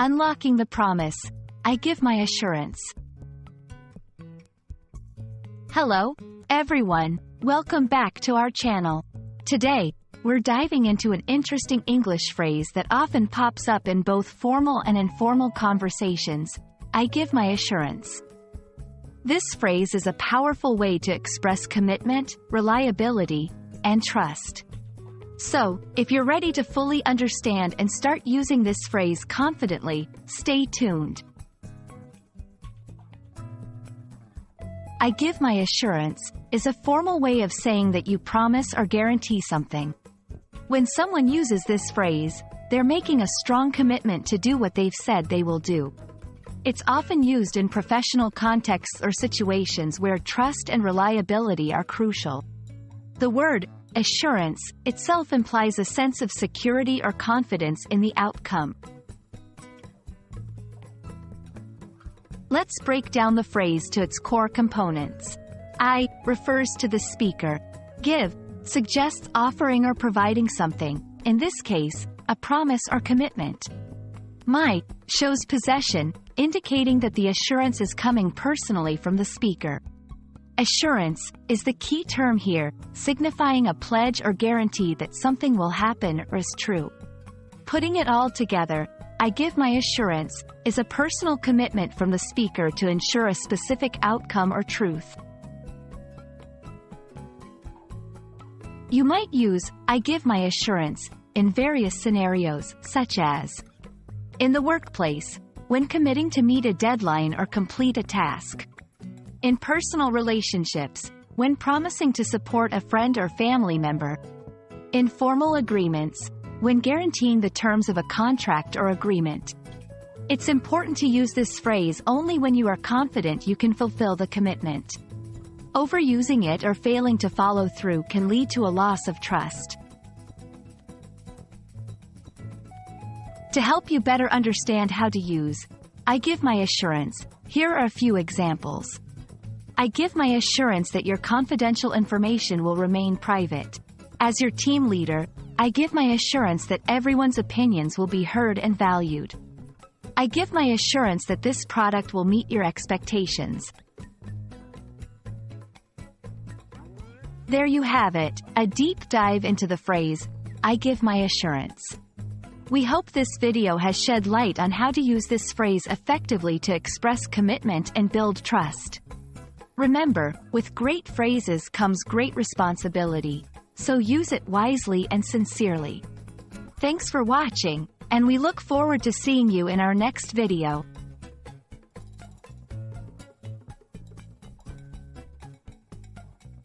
Unlocking the promise. I give my assurance. Hello, everyone. Welcome back to our channel. Today, we're diving into an interesting English phrase that often pops up in both formal and informal conversations. I give my assurance. This phrase is a powerful way to express commitment, reliability, and trust. So, if you're ready to fully understand and start using this phrase confidently, stay tuned. I give my assurance is a formal way of saying that you promise or guarantee something. When someone uses this phrase, they're making a strong commitment to do what they've said they will do. It's often used in professional contexts or situations where trust and reliability are crucial. The word assurance itself implies a sense of security or confidence in the outcome. Let's break down the phrase to its core components. I refers to the speaker. Give suggests offering or providing something, in this case, a promise or commitment. My shows possession, indicating that the assurance is coming personally from the speaker. Assurance is the key term here, signifying a pledge or guarantee that something will happen or is true. Putting it all together, I give my assurance is a personal commitment from the speaker to ensure a specific outcome or truth. You might use I give my assurance in various scenarios, such as in the workplace, when committing to meet a deadline or complete a task. In personal relationships, when promising to support a friend or family member. In formal agreements, when guaranteeing the terms of a contract or agreement. It's important to use this phrase only when you are confident you can fulfill the commitment. Overusing it or failing to follow through can lead to a loss of trust. To help you better understand how to use I give my assurance, here are a few examples. I give my assurance that your confidential information will remain private. As your team leader, I give my assurance that everyone's opinions will be heard and valued. I give my assurance that this product will meet your expectations. There you have it, a deep dive into the phrase, I give my assurance. We hope this video has shed light on how to use this phrase effectively to express commitment and build trust. Remember, with great phrases comes great responsibility, so use it wisely and sincerely. Thanks for watching, and we look forward to seeing you in our next video.